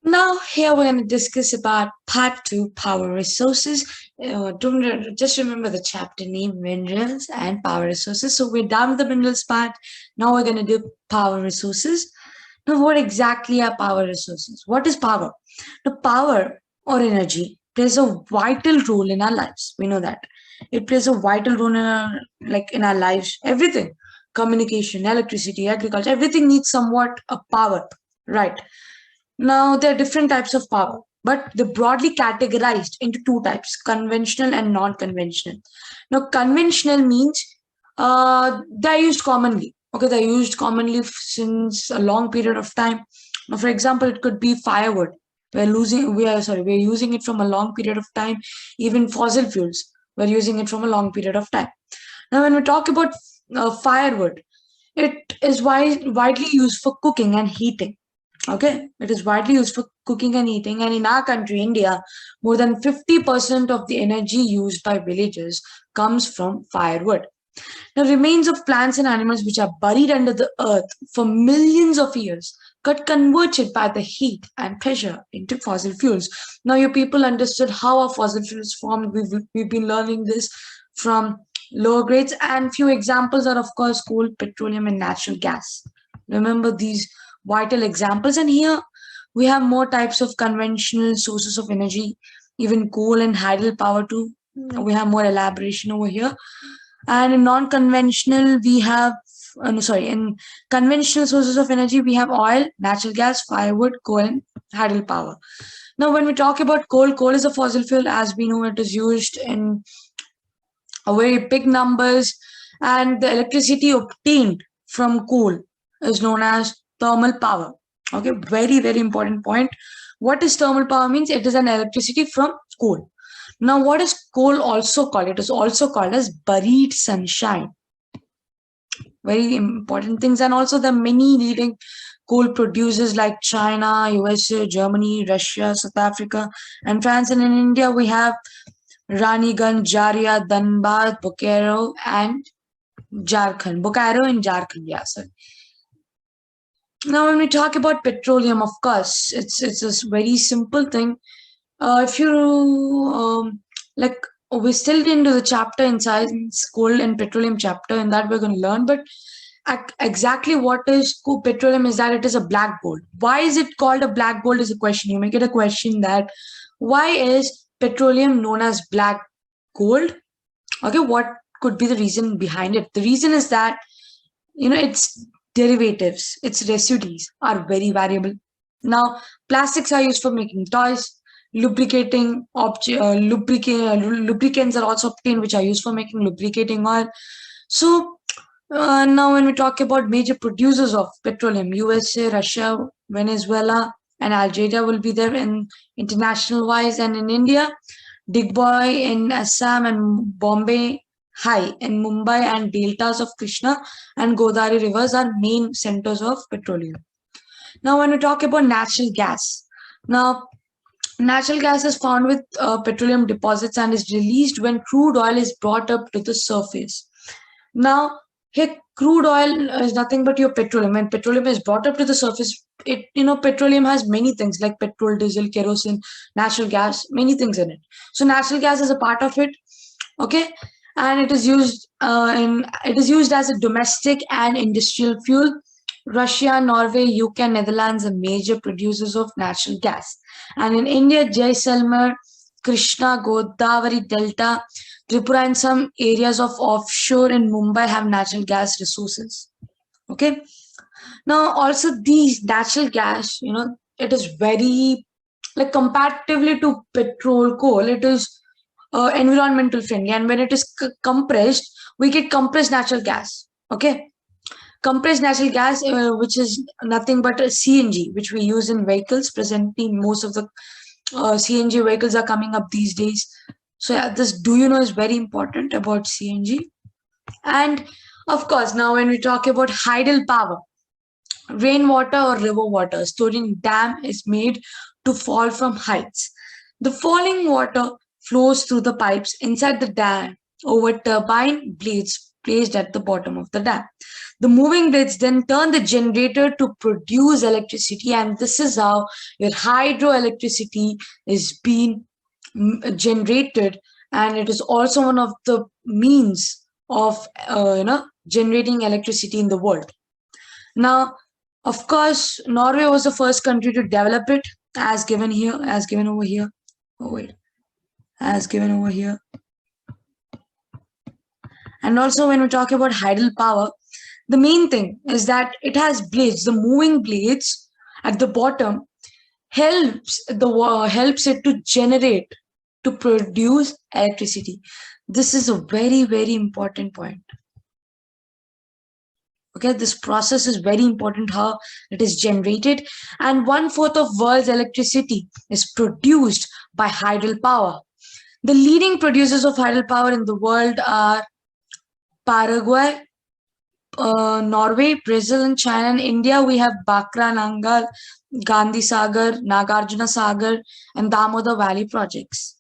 Now, here we're going to discuss about part two, power resources. Don't just remember the chapter name, minerals and power resources. So we're done with the minerals part. Now we're going to do power resources. Now, what exactly are power resources? What is power? The power or energy plays a vital role in our lives. We know that it plays a vital role in our lives. Everything, communication, electricity, agriculture, everything needs somewhat a power, right? Now, there are different types of power, but they're broadly categorized into two types, conventional and non conventional. Now, conventional means they're used commonly. Okay, they're used commonly since a long period of time. Now, for example, it could be firewood. We're using it from a long period of time. Even fossil fuels, we're using it from a long period of time. Now, when we talk about firewood, it is widely used for cooking and heating. Okay, it is widely used for cooking and eating, and in our country, India, more than 50% of the energy used by villagers comes from firewood. Now, remains of plants and animals which are buried under the earth for millions of years got converted by the heat and pressure into fossil fuels. Now, your people understood how our fossil fuels formed. We've been learning this from lower grades, and few examples are, of course, coal, petroleum, and natural gas. Remember these vital examples, and here we have more types of conventional sources of energy, even coal and hydel power too. We have more elaboration over here. And in non-conventional, we have, no, sorry, in conventional sources of energy, we have oil, natural gas, firewood, coal, and hydel power. Now, when we talk about coal, coal is a fossil fuel. As we know, it is used in a very big numbers, and the electricity obtained from coal is known as thermal power. Okay, very, very important point. What is thermal power means? It is an electricity from coal. Now, what is coal also called? It is also called as buried sunshine. Very important things, and also the many leading coal producers like China, USA, Germany, Russia, South Africa, and France. And in India, we have Raniganj, Jaria, Dhanbad, Bokaro, and Jharkhand. Bokaro and Jharkhand, yeah, sorry. Now, when we talk about petroleum, of course, it's a very simple thing. If you like, we're still into the chapter in science, coal and petroleum chapter, and that we're going to learn. But exactly what is petroleum is that it is a black gold. Why is it called a black gold? Is a question. You may get a question that why is petroleum known as black gold? Okay, what could be the reason behind it? The reason is that its derivatives, its residues are very variable. Now, plastics are used for making toys. Lubricants are also obtained, which are used for making lubricating oil. So now, when we talk about major producers of petroleum, USA, Russia, Venezuela, and Algeria will be there in international wise, and in India, Digboy in Assam and Bombay High in Mumbai and deltas of Krishna and Godavari rivers are main centers of petroleum. Now, when we talk about natural gas, now natural gas is found with petroleum deposits and is released when crude oil is brought up to the surface. Now, here crude oil is nothing but your petroleum. When petroleum is brought up to the surface, petroleum has many things like petrol, diesel, kerosene, natural gas, many things in it. So natural gas is a part of it. Okay, and it is used as a domestic and industrial fuel. Russia, Norway, UK, Netherlands are major producers of natural gas. And in India, Jaisalmer, Krishna, Godavari Delta, Tripura, and some areas of offshore in Mumbai have natural gas resources. Okay. Now, also these natural gas, it is very like comparatively to petrol, coal, it is environmental friendly. And when it is compressed, we get compressed natural gas. Okay, compressed natural gas, which is nothing but a CNG, which we use in vehicles. Presently, most of the CNG vehicles are coming up these days. So yeah, this do you know is very important about CNG. And of course, now when we talk about hydel power, rainwater or river water stored in dam is made to fall from heights. The falling water flows through the pipes inside the dam over turbine blades placed at the bottom of the dam. The moving blades then turn the generator to produce electricity, and this is how your hydroelectricity is being generated, and it is also one of the means of generating electricity in the world. Now, of course, Norway was the first country to develop it, as given here, as given over here. Oh wait, as given over here. And also, when we talk about hydropower, the main thing is that it has blades. The moving blades at the bottom helps it to generate, to produce electricity. This is a very, very important point. Okay, this process is very important, how it is generated, and 1/4 of world's electricity is produced by hydropower. The leading producers of hydropower in the world are Paraguay, Norway, Brazil, and China. And India, we have Bakra Nangal, Gandhi Sagar, Nagarjuna Sagar, and Damodar Valley projects.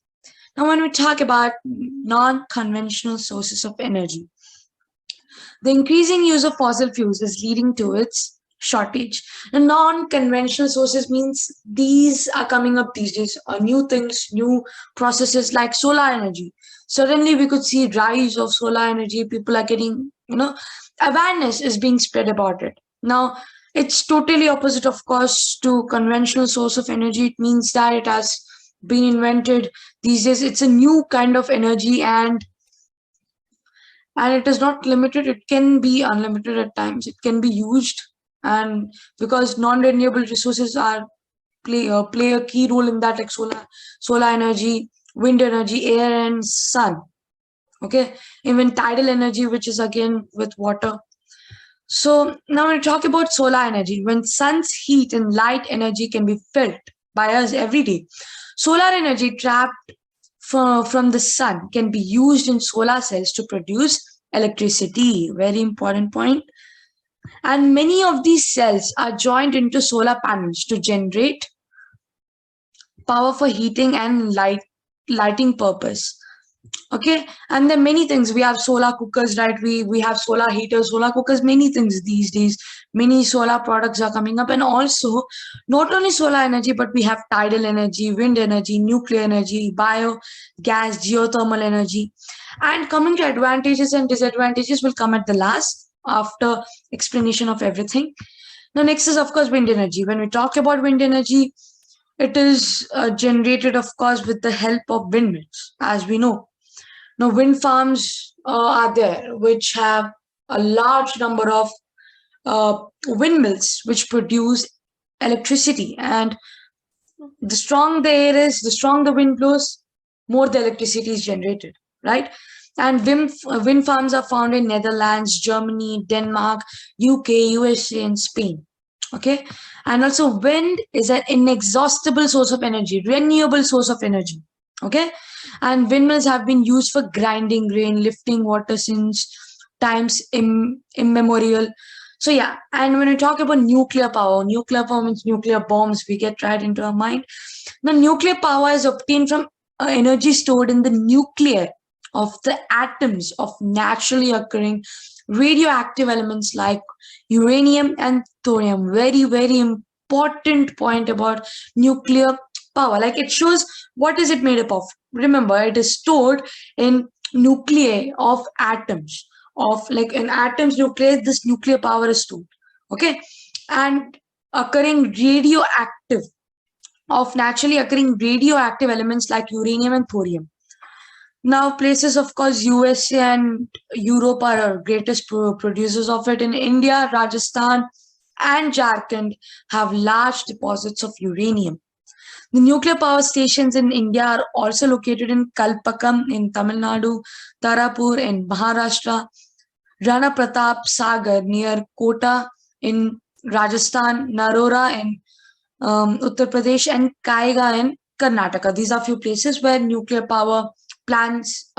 Now, when we talk about non-conventional sources of energy, the increasing use of fossil fuels is leading to its shortage. And non-conventional sources means these are coming up these days, new things, new processes like solar energy. Suddenly, we could see rise of solar energy. People are getting, awareness is being spread about it. Now, it's totally opposite, of course, to conventional source of energy. It means that it has been invented these days. It's a new kind of energy, and it is not limited. It can be unlimited at times. It can be used, and because non-renewable resources are play a key role in that, like solar energy, wind energy, air, and sun. Okay, even tidal energy, which is again with water. So now when we talk about solar energy, when sun's heat and light energy can be felt by us every day, solar energy trapped from the sun can be used in solar cells to produce electricity. Very important point. And many of these cells are joined into solar panels to generate power for heating and lighting purpose. Okay, and then many things. We have solar cookers, right? We have solar heaters, solar cookers, many things these days. Many solar products are coming up, and also not only solar energy, but we have tidal energy, wind energy, nuclear energy, biogas, geothermal energy. And coming to advantages and disadvantages will come at the last after explanation of everything. Now, next is of course wind energy. When we talk about wind energy, it is generated, of course, with the help of windmills, as we know. Now, wind farms are there, which have a large number of windmills which produce electricity. And the strong the air is, the strong the wind blows, more the electricity is generated, right? And wind farms are found in Netherlands, Germany, Denmark, UK, USA, and Spain. Okay, and also wind is an inexhaustible source of energy, renewable source of energy. Okay, and windmills have been used for grinding grain, lifting water since times immemorial. So yeah, and when we talk about nuclear power means nuclear bombs. We get right into our mind. Now, nuclear power is obtained from energy stored in the nuclei of the atoms of naturally occurring radioactive elements like uranium and thorium. Very, very important point about nuclear power. Like, it shows what is it made up of. Remember, it is stored in nuclei of atoms. Of, like, in atoms nuclei, this nuclear power is stored. Okay, and occurring radioactive, of naturally occurring radioactive elements like uranium and thorium. Now, places, of course, USA and Europe are our greatest producers of it. In India, Rajasthan and Jharkhand have large deposits of uranium. The nuclear power stations in India are also located in Kalpakam in Tamil Nadu, Tarapur in Maharashtra, Rana Pratap Sagar near Kota in Rajasthan, Narora in Uttar Pradesh, and Kaiga in Karnataka. These are few places where nuclear power plants,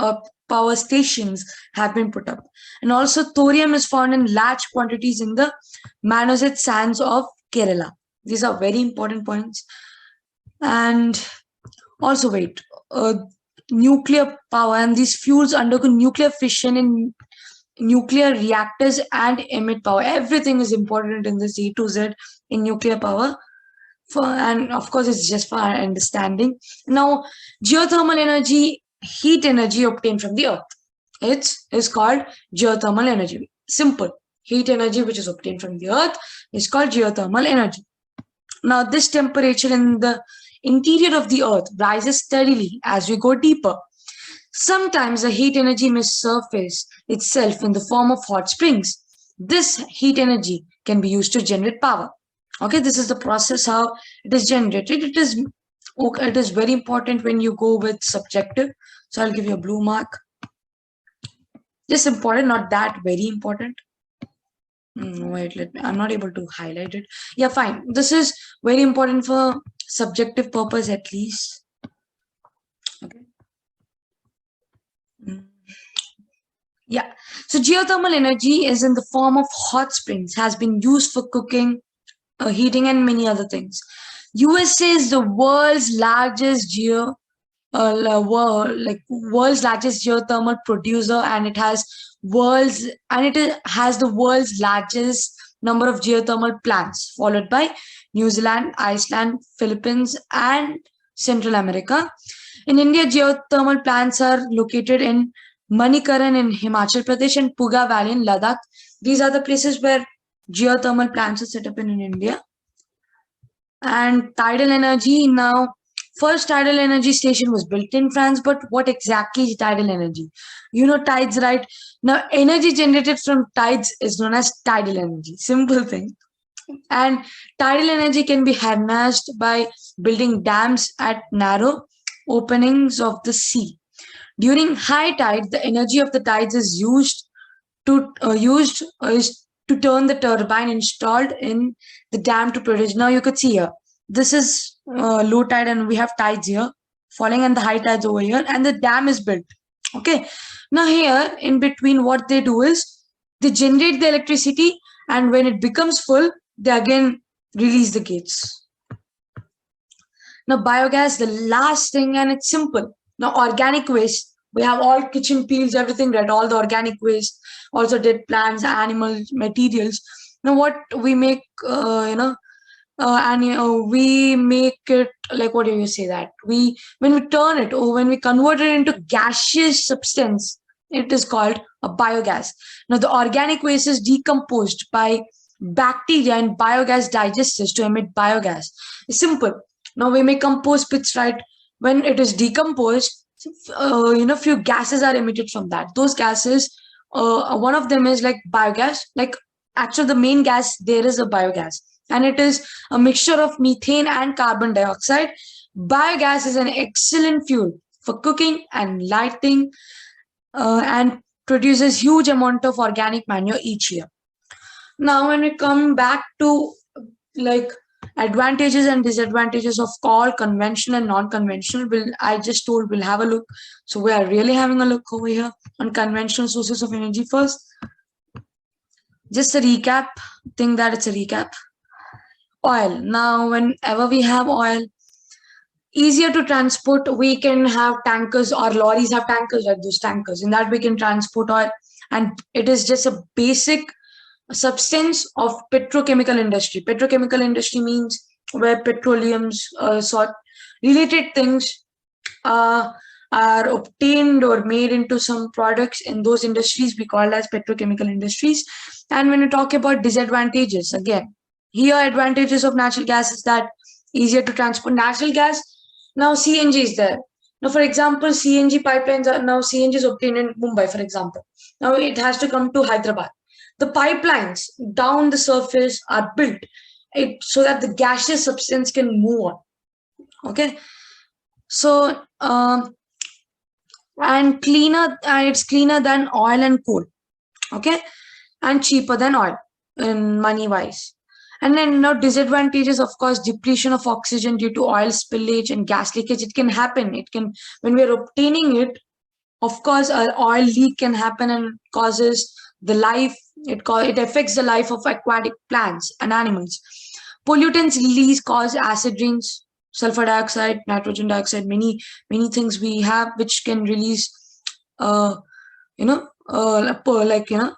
power stations have been put up. And also, thorium is found in large quantities in the Manoset sands of Kerala. These are very important points. And also, wait, nuclear power and these fuels undergo nuclear fission in nuclear reactors and emit power. Everything is important in this A to Z in nuclear power. And of course, it's just for our understanding. Now, geothermal energy, heat energy obtained from the earth. It's called geothermal energy. Simple. Heat energy which is obtained from the earth is called geothermal energy. Now, this temperature in the interior of the earth rises steadily as we go deeper. Sometimes the heat energy may surface itself in the form of hot springs. This heat energy can be used to generate power. Okay, this is the process how it is generated. It is very important when you go with subjective. So I'll give you a blue mark. Just important, not that very important. Wait, I'm not able to highlight it. Yeah, fine. This is very important for subjective purpose at least. Okay. Yeah. So geothermal energy is in the form of hot springs, has been used for cooking, heating, and many other things. USA is the world's largest world's largest geothermal producer, and it has has the world's largest number of geothermal plants, followed by New Zealand, Iceland, Philippines, and Central America. In India, geothermal plants are located in Manikaran in Himachal Pradesh and Puga Valley in Ladakh. These are the places where geothermal plants are set up in India. And tidal energy, now first tidal energy station was built in France, but what exactly is tidal energy? You know tides, right? Now energy generated from tides is known as tidal energy. Simple thing. And tidal energy can be harnessed by building dams at narrow openings of the sea. During high tide, the energy of the tides is used to turn the turbine installed in the dam to produce. Now you could see here, this is low tide and we have tides here falling and the high tides over here, and the dam is built. Okay, now here in between what they do is they generate the electricity, and when it becomes full they again release the gates. Now biogas, the last thing, and it's simple. Now organic waste, we have all kitchen peels, everything, right? All the organic waste, also dead plants, animal materials. Now what we make, we make it like, what do you say that when we turn it or when we convert it into gaseous substance, it is called a biogas. Now the organic waste is decomposed by bacteria and biogas digesters to emit biogas. It's simple. Now we make compost pits, right? When it is decomposed, few gases are emitted from that. Those gases, one of them is like biogas. Like actually the main gas there is a biogas, and it is a mixture of methane and carbon dioxide. Biogas is an excellent fuel for cooking and lighting, and produces huge amount of organic manure each year. Now when we come back to like advantages and disadvantages of all conventional and non-conventional, I just told we'll have a look. So we are really having a look over here on conventional sources of energy first. Just a recap, think that it's a recap. Oil. Now whenever we have oil, easier to transport, we can have tankers, or lorries have tankers, like those tankers. In that we can transport oil, and it is just a basic substance of petrochemical industry. Petrochemical industry means where petroleums sort related things are obtained or made into some products in those industries we call as petrochemical industries. And when we talk about disadvantages, again, here advantages of natural gas is that easier to transport natural gas. Now CNG is there. Now for example, CNG pipelines are now CNG is obtained in Mumbai, for example. Now it has to come to Hyderabad. The pipelines down the surface are built so that the gaseous substance can move on. Okay, so and cleaner, it's cleaner than oil and coal. Okay, and cheaper than oil in money wise. And then now disadvantages, of course, depletion of oxygen due to oil spillage and gas leakage. It can happen. It can, when we are obtaining it, of course, an oil leak can happen and causes the life. It affects the life of aquatic plants and animals. Pollutants release cause acid rains, sulfur dioxide, nitrogen dioxide, many things we have which can release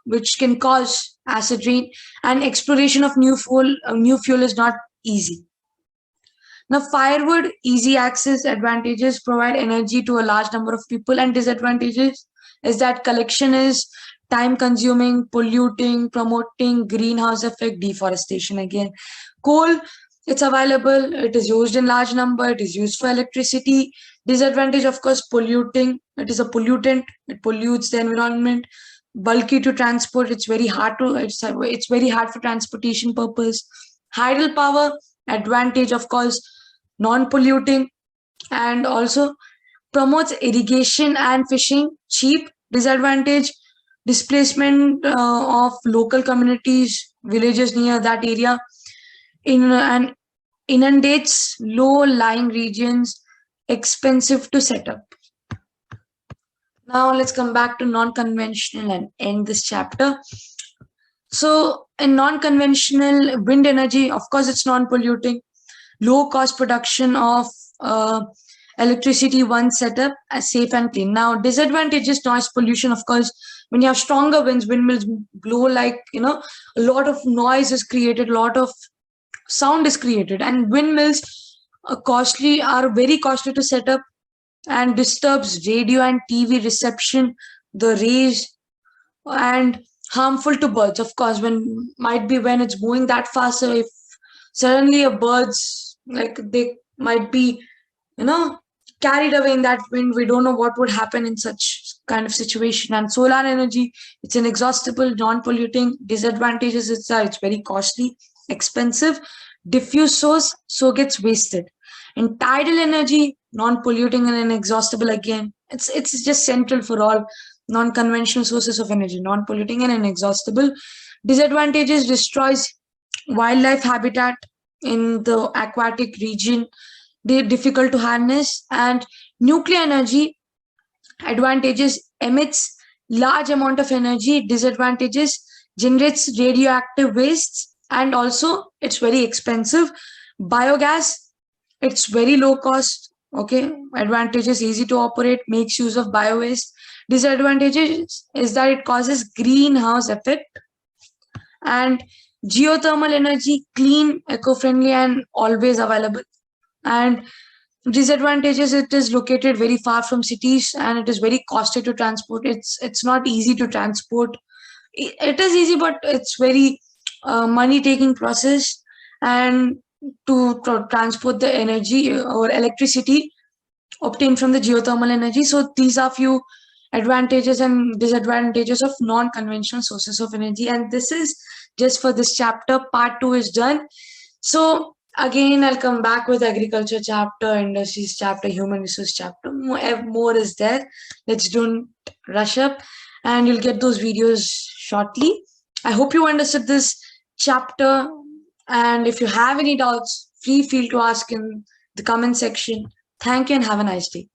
which can cause acid rain, and exploration of new fuel is not easy. Now, firewood, easy access advantages provide energy to a large number of people, and disadvantages is that collection is time consuming, polluting, promoting greenhouse effect, deforestation again. Coal, it's available, it is used in large number, it is used for electricity. Disadvantage, of course, polluting. It is a pollutant, it pollutes the environment. Bulky to transport, it's very hard for transportation purpose. Hydel power, advantage, of course, non-polluting, and also promotes irrigation and fishing, cheap. Disadvantage, displacement of local communities, villages near that area, and inundates low-lying regions, expensive to set up. Now let's come back to non-conventional and end this chapter. So in non-conventional, wind energy, of course, it's non-polluting, low cost production of electricity once set up as safe and clean. Now, disadvantages, noise pollution, of course. When you have stronger winds, windmills blow like, a lot of noise is created, a lot of sound is created, and windmills are very costly to set up and disturbs radio and TV reception, the rays, and harmful to birds, of course, when it's moving that fast. So if suddenly a bird's like they might be carried away in that wind, we don't know what would happen in such kind of situation. And solar energy, it's inexhaustible, non-polluting. Disadvantages, it's very costly, expensive, diffuse source, so gets wasted. And tidal energy, non-polluting and inexhaustible again. It's just central for all non-conventional sources of energy, non-polluting and inexhaustible. Disadvantages, destroys wildlife habitat in the aquatic region, they're difficult to harness. And nuclear energy, advantages, emits large amount of energy. Disadvantages, generates radioactive wastes, and also it's very expensive. Biogas, it's very low cost. Okay, advantages, easy to operate, makes use of bio waste. Disadvantages is that it causes greenhouse effect. And geothermal energy, clean, eco-friendly, and always available. And disadvantages, it is located very far from cities and it is very costly to transport. It's not easy to transport. It is easy, but it's very money taking process. And to transport the energy or electricity obtained from the geothermal energy. So these are few advantages and disadvantages of non-conventional sources of energy. And this is just for this chapter. Part 2 is done. So again, I'll come back with agriculture chapter, industries chapter, human resource chapter. More is there. Let's don't rush up, and you'll get those videos shortly. I hope you understood this chapter. And if you have any doubts, feel free to ask in the comment section. Thank you and have a nice day.